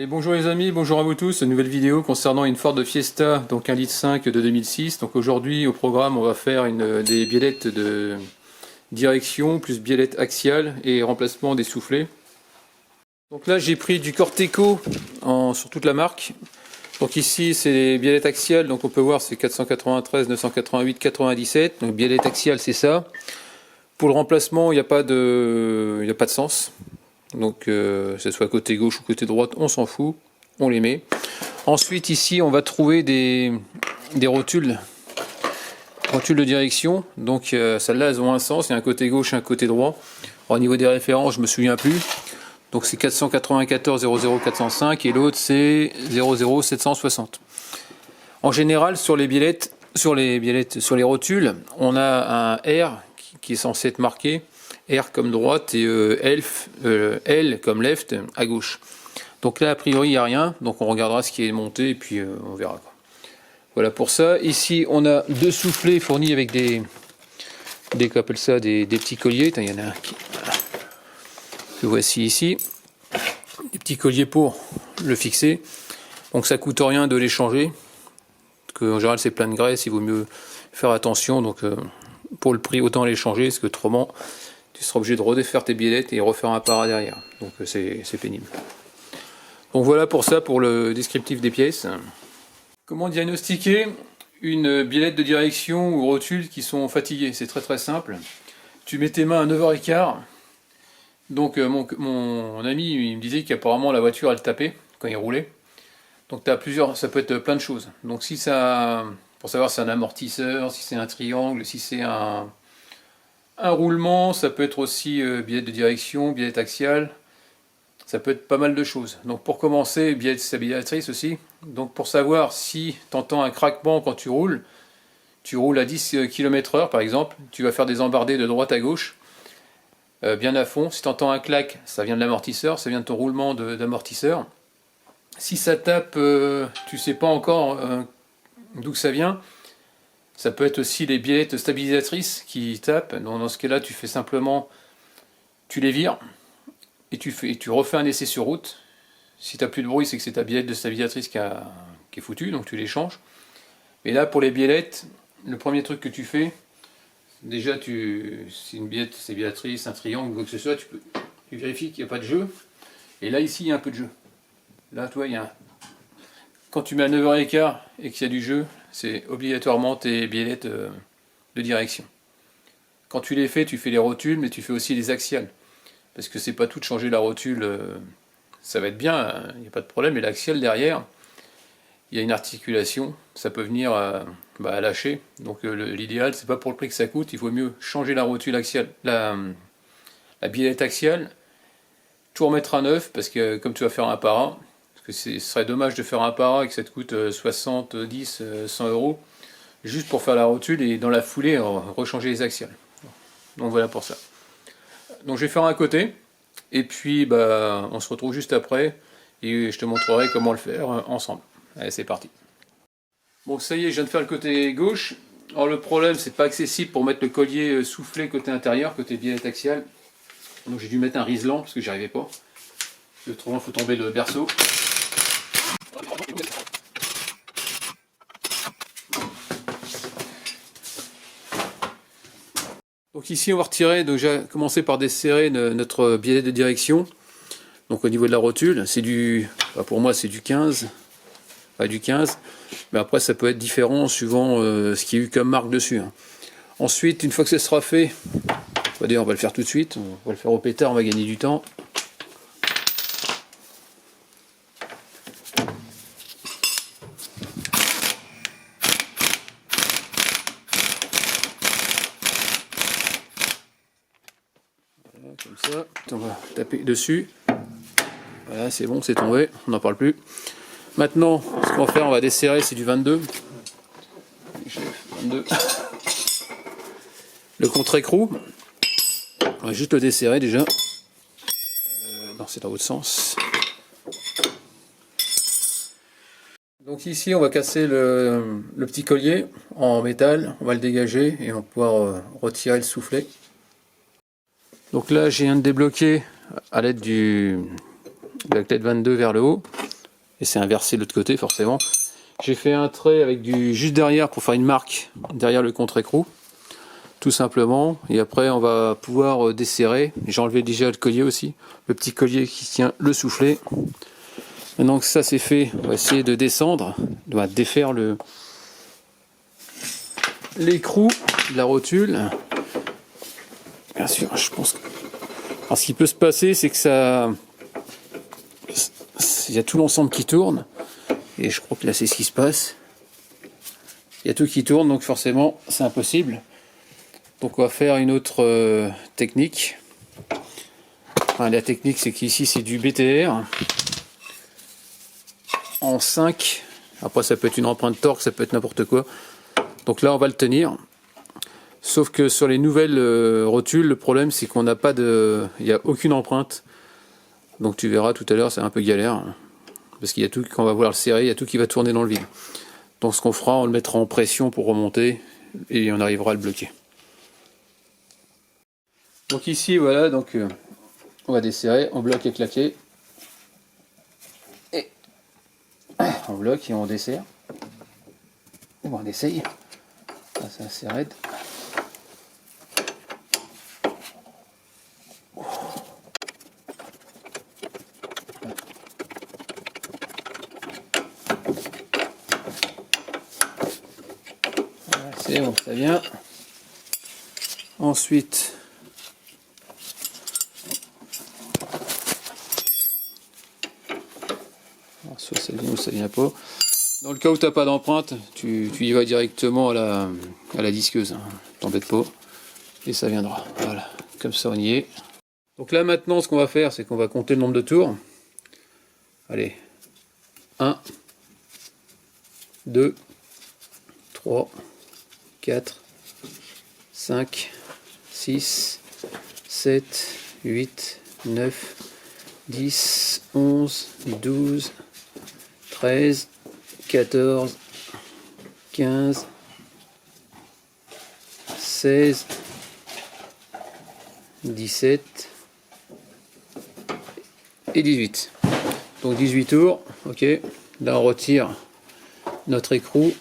Allez, bonjour les amis, bonjour à vous tous, nouvelle vidéo concernant une Ford Fiesta, donc 1,5 litre de 2006. Donc aujourd'hui au programme on va faire des biellettes de direction plus biellette axiale et remplacement des soufflets. Donc là j'ai pris du Corteco sur toute la marque. Donc ici c'est les biellettes axiales, donc on peut voir c'est 493, 988, 97. Donc biellette axiale c'est ça. Pour le remplacement il n'y a pas de sens. Donc que ce soit côté gauche ou côté droite, on s'en fout, on les met. Ensuite ici on va trouver des rotules de direction. Donc celles-là elles ont un sens, il y a un côté gauche et un côté droit. Alors, au niveau des références je me souviens plus. Donc c'est 494 00 405 et l'autre c'est 00 760. En général sur les rotules, on a un R qui est censé être marqué. R comme droite et L comme left à gauche. Donc là a priori il n'y a rien, donc on regardera ce qui est monté et puis on verra. Voilà pour ça. Ici on a deux soufflets fournis avec des petits colliers. Il y en a un que voici ici. Des petits colliers pour le fixer. Donc ça coûte rien de les changer. Parce qu'en général c'est plein de graisse, il vaut mieux faire attention. Donc pour le prix autant les changer, parce que autrement tu seras obligé de redéfaire tes biellettes et refaire un para derrière. Donc c'est pénible. Donc voilà pour ça, pour le descriptif des pièces. Comment diagnostiquer une biellette de direction ou rotules qui sont fatiguées? C'est très simple. Tu mets tes mains à 9h15. Donc mon ami il me disait qu'apparemment la voiture elle tapait quand il roulait. Donc ça peut être plein de choses. Donc si ça, pour savoir si c'est un amortisseur, si c'est un triangle, si c'est un roulement, ça peut être aussi biellette de direction, biellette axiale, ça peut être pas mal de choses. Donc pour commencer, biellette stabilisatrice aussi. Donc pour savoir si tu entends un craquement quand tu roules à 10 km/h par exemple, tu vas faire des embardées de droite à gauche, bien à fond. Si tu entends un clac, ça vient de l'amortisseur, ça vient de ton roulement d'amortisseur. Si ça tape, tu sais pas encore d'où ça vient. Ça peut être aussi les biellettes stabilisatrices qui tapent. Donc dans ce cas-là, tu fais simplement, tu les vires et tu refais un essai sur route. Si tu n'as plus de bruit, c'est que c'est ta biellette de stabilisatrice qui est foutue, donc tu les changes. Mais là, pour les biellettes, le premier truc que tu fais, déjà, c'est une biellette stabilisatrice, un triangle, quoi que ce soit, tu vérifies qu'il n'y a pas de jeu. Et là, ici, il y a un peu de jeu. Là, toi, quand tu mets à 9h15 et qu'il y a du jeu, c'est obligatoirement tes biellettes de direction. Quand tu les fais, tu fais les rotules, mais tu fais aussi les axiales. Parce que c'est pas tout de changer la rotule, ça va être bien, il n'y a pas de problème, mais l'axiale derrière, il y a une articulation, ça peut venir à lâcher. Donc l'idéal, c'est pas pour le prix que ça coûte, il faut mieux changer la rotule axiale, la biellette axiale, tout remettre à neuf, parce que comme tu vas faire un para, parce que ce serait dommage de faire un para et que ça te coûte 70, 100 euros juste pour faire la rotule et dans la foulée rechanger les axiales. Donc voilà pour ça. Donc je vais faire un côté et puis on se retrouve juste après et je te montrerai comment le faire ensemble. Allez, c'est parti. Bon, ça y est, je viens de faire le côté gauche. Alors le problème, c'est pas accessible pour mettre le collier soufflé côté intérieur, côté biellette axiale. Donc j'ai dû mettre un riselant parce que j'y arrivais pas. Autrement, il faut tomber le berceau. Donc ici on va retirer, donc j'ai commencé par desserrer notre biellette de direction. Donc au niveau de la rotule, c'est pour moi c'est du 15, pas du 15, mais après ça peut être différent suivant ce qu'il y a eu comme marque dessus. Ensuite, une fois que ce sera fait, on va le faire tout de suite, on va le faire au pétard, on va gagner du temps. Comme ça, on va taper dessus. Voilà, c'est bon, c'est tombé, on n'en parle plus. Maintenant, ce qu'on va faire, on va desserrer, c'est du 22. 22. Le contre-écrou, on va juste le desserrer déjà. Non, c'est dans l'autre sens. Donc ici, on va casser le petit collier en métal, on va le dégager et on va pouvoir retirer le soufflet. Donc là, j'ai viens de débloquer à l'aide de la clé de 22 vers le haut. et c'est inversé de l'autre côté forcément. J'ai fait un trait avec du juste derrière pour faire une marque derrière le contre-écrou, tout simplement. Et après on va pouvoir desserrer. J'ai enlevé déjà le collier aussi, le petit collier qui tient le soufflet. Maintenant que ça c'est fait, on va essayer de descendre, de défaire l'écrou de la rotule. Bien sûr, je pense que... Alors, ce qui peut se passer, c'est que ça... Il y a tout l'ensemble qui tourne. Et je crois que là, c'est ce qui se passe. Il y a tout qui tourne, donc forcément, c'est impossible. Donc on va faire une autre technique. Enfin, la technique, c'est qu'ici, c'est du BTR. En 5. Après, ça peut être une empreinte torque, ça peut être n'importe quoi. Donc là, on va le tenir. Sauf que sur les nouvelles rotules, le problème c'est qu'on n'a pas de... Il n'y a aucune empreinte. Donc tu verras tout à l'heure, c'est un peu galère. Parce qu'il y a tout, quand on va vouloir le serrer, il y a tout qui va tourner dans le vide. Donc ce qu'on fera, on le mettra en pression pour remonter et on arrivera à le bloquer. Donc ici, voilà, donc on va desserrer, on bloque et claquer. Et on bloque et on desserre. Bon, on essaye. Ça, c'est assez raide. C'est bon, ça vient. Ensuite, soit ça vient ou ça vient pas. Dans le cas où tu n'as pas d'empreinte, tu y vas directement à la disqueuse. Hein. T'embête pas. Et ça viendra. Voilà. Comme ça, on y est. Donc là, maintenant, ce qu'on va faire, c'est qu'on va compter le nombre de tours. Allez. 1, 2, 3, 4, 5, 6, 7, 8, 9, 10, 11, 12, 13, 14, 15, 16, 17 et 18. Donc 18 tours, ok. Là on retire notre écrou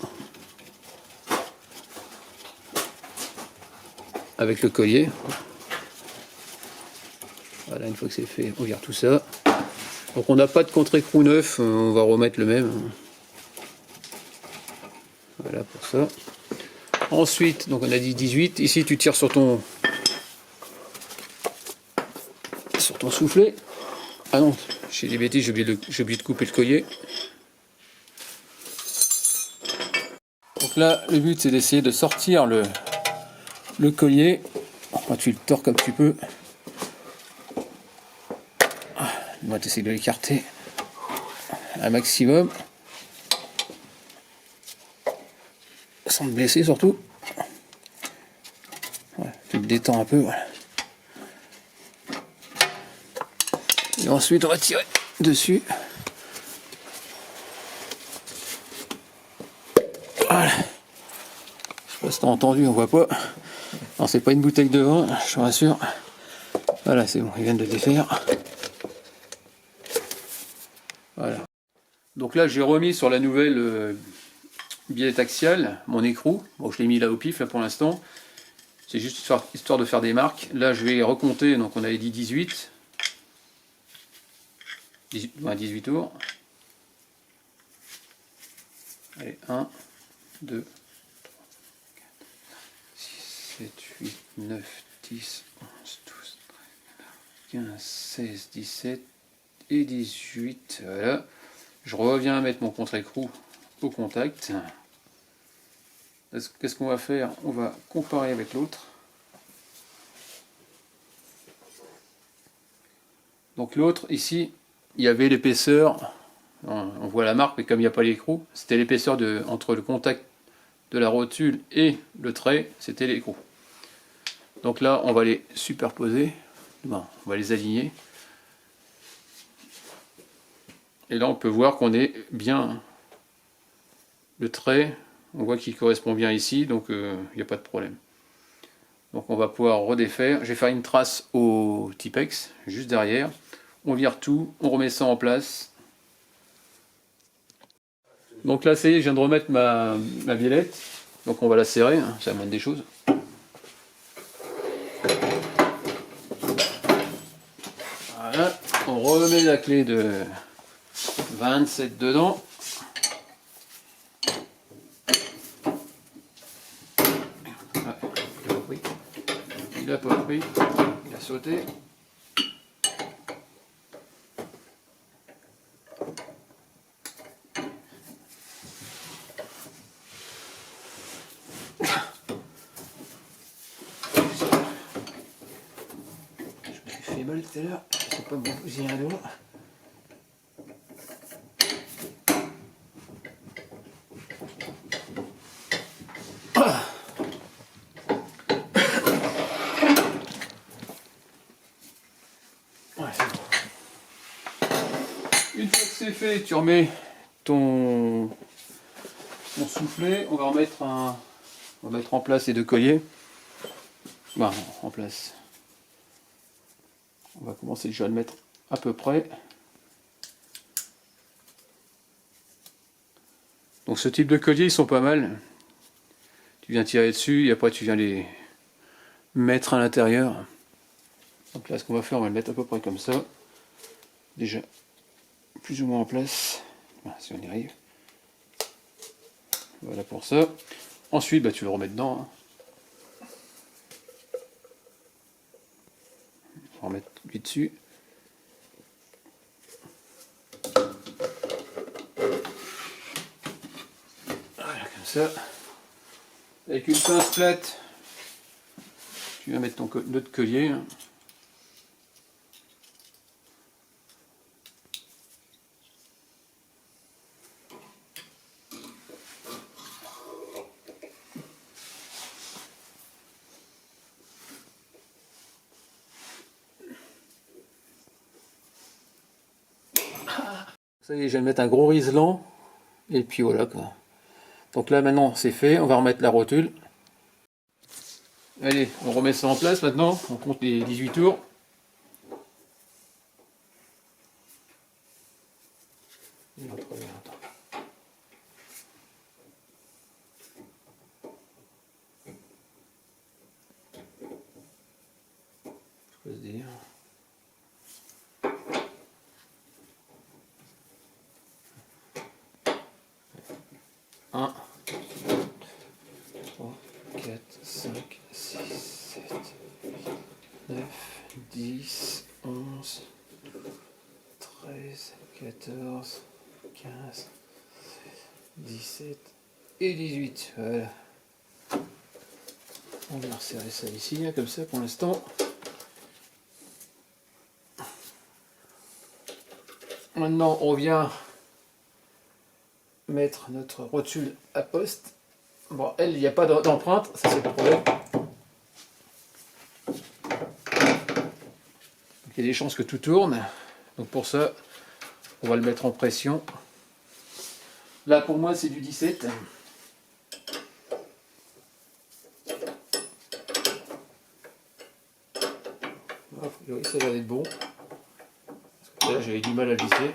avec le collier. Voilà, une fois que c'est fait, on vire tout ça. Donc on n'a pas de contre-écrou neuf, on va remettre le même. Voilà pour ça. Ensuite, donc on a dit 18. Ici tu tires sur ton soufflet. Ah non, j'ai des bêtises, j'ai oublié de couper le collier. Donc là, le but c'est d'essayer de sortir le collier. Enfin, tu le tords comme tu peux. Moi, tu essaies de l'écarter un maximum. Sans te blesser surtout. Ouais, tu le détends un peu. Voilà. Et ensuite, on va tirer dessus. Voilà. Je sais pas si t'as entendu, on voit pas. Non, c'est pas une bouteille de vin, je te rassure. Voilà, c'est bon, ils viennent de défaire. Voilà. Donc là, j'ai remis sur la nouvelle billet axiale mon écrou. Bon, je l'ai mis là au pif là pour l'instant. C'est juste histoire de faire des marques. Là, je vais recompter. Donc, on avait dit 18. 18 tours. Allez, 1, 2, 3, 4, 6, 7, 8, 9, 10, 11, 12, 13, 15, 16, 17 et 18. Voilà. Je reviens à mettre mon contre-écrou au contact. Qu'est-ce qu'on va faire? On va comparer avec l'autre. Donc l'autre, ici, il y avait l'épaisseur, on voit la marque, mais comme il n'y a pas l'écrou, c'était l'épaisseur entre le contact de la rotule et le trait, c'était l'écrou. Donc là, on va les superposer, bon, on va les aligner. Et là, on peut voir qu'on est bien, le trait, on voit qu'il correspond bien ici, donc il n'y a pas de problème. Donc on va pouvoir redéfaire. Je vais faire une trace au Tipex, juste derrière. On vire tout, on remet ça en place. Donc là, ça y est, je viens de remettre ma biellette. Donc on va la serrer, hein, ça amène des choses. Voilà, on remet la clé de 27 dedans. Ah, il a pas pris, il a sauté. Mal tout à l'heure, je sais pas bon, j'ai un dos. Ouais, une fois que c'est fait, tu remets ton soufflet. On va remettre on va mettre en place les deux colliers. Bon, en place. On va commencer déjà à le mettre à peu près. Donc ce type de collier, ils sont pas mal. Tu viens tirer dessus et après tu viens les mettre à l'intérieur. Donc là, ce qu'on va faire, on va le mettre à peu près comme ça. Déjà plus ou moins en place. Voilà, si on y arrive. Voilà pour ça. Ensuite, bah, tu le remets dedans. On va remettre lui dessus. Voilà, comme ça. Avec une pince plate, tu vas mettre notre collier. Ça y est, je vais mettre un gros riselant. Et puis voilà quoi. Donc là maintenant c'est fait, on va remettre la rotule. Allez, on remet ça en place maintenant, on compte les 18 tours. C'est quoi ce délire ? 1, 2, 3, 4, 5, 6, 7, 9, 10, 11, 13, 14, 15, 17 et 18. Voilà. On va resserrer ça ici, comme ça pour l'instant. Maintenant, on vient mettre notre rotule à poste. Bon, elle, il n'y a pas d'empreinte, ça c'est pas le problème. Donc, il y a des chances que tout tourne. Donc pour ça, on va le mettre en pression. Là, pour moi, c'est du 17. A priori, ça a l'air d'être bon. Parce que là, j'avais du mal à visser.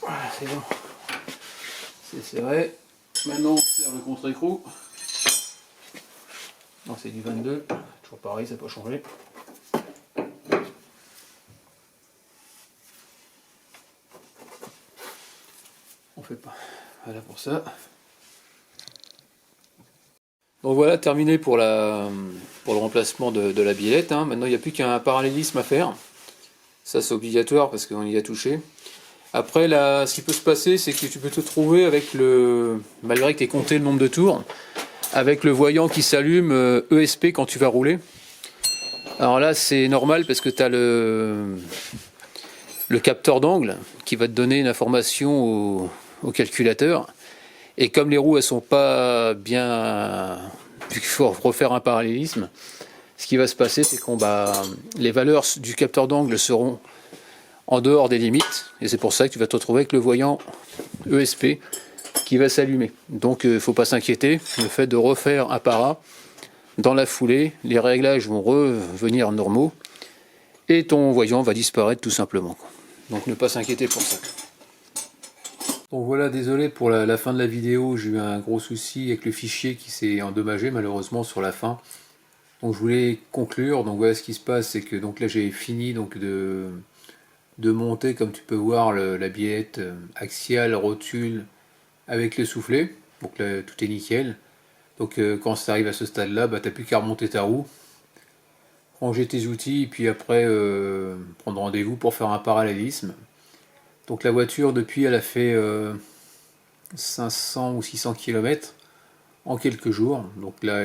Voilà, c'est bon. C'est serré. Maintenant, on serre le contre-écrou. Non, c'est du 22. Toujours pareil, ça n'a pas changé. On fait pas. Voilà pour ça. Donc voilà, terminé pour le remplacement de la biellette. Hein. Maintenant, il n'y a plus qu'un parallélisme à faire. Ça, c'est obligatoire parce qu'on y a touché. Après, là, ce qui peut se passer, c'est que tu peux te trouver avec malgré que tu aies compté le nombre de tours, avec le voyant qui s'allume ESP quand tu vas rouler. Alors là, c'est normal parce que tu as le capteur d'angle qui va te donner une information au calculateur. Et comme les roues elles sont pas bien, il faut refaire un parallélisme, ce qui va se passer c'est qu'on les valeurs du capteur d'angle seront en dehors des limites, et c'est pour ça que tu vas te retrouver avec le voyant ESP qui va s'allumer. Donc il ne faut pas s'inquiéter, le fait de refaire apparat, dans la foulée, les réglages vont revenir normaux et ton voyant va disparaître tout simplement. Donc ne pas s'inquiéter pour ça. Donc voilà, désolé pour la fin de la vidéo, j'ai eu un gros souci avec le fichier qui s'est endommagé malheureusement sur la fin. Donc je voulais conclure, donc voilà ce qui se passe, c'est que donc là j'ai fini donc de monter, comme tu peux voir, la billette axiale, rotule avec le soufflet. Donc là tout est nickel. Donc quand ça arrive à ce stade là, bah, tu n'as plus qu'à remonter ta roue, ranger tes outils et puis après prendre rendez-vous pour faire un parallélisme. Donc la voiture depuis elle a fait 500 ou 600 km en quelques jours. Donc là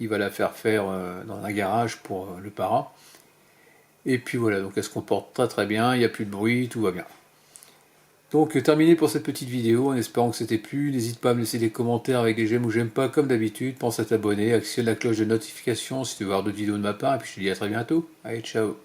il va la faire dans un garage pour le para. Et puis voilà, donc elle se comporte très très bien, il n'y a plus de bruit, tout va bien. Donc terminé pour cette petite vidéo, en espérant que c'était plu. N'hésite pas à me laisser des commentaires avec des j'aime ou j'aime pas comme d'habitude. Pense à t'abonner, actionne la cloche de notification si tu veux voir d'autres vidéos de ma part. Et puis je te dis à très bientôt. Allez, ciao.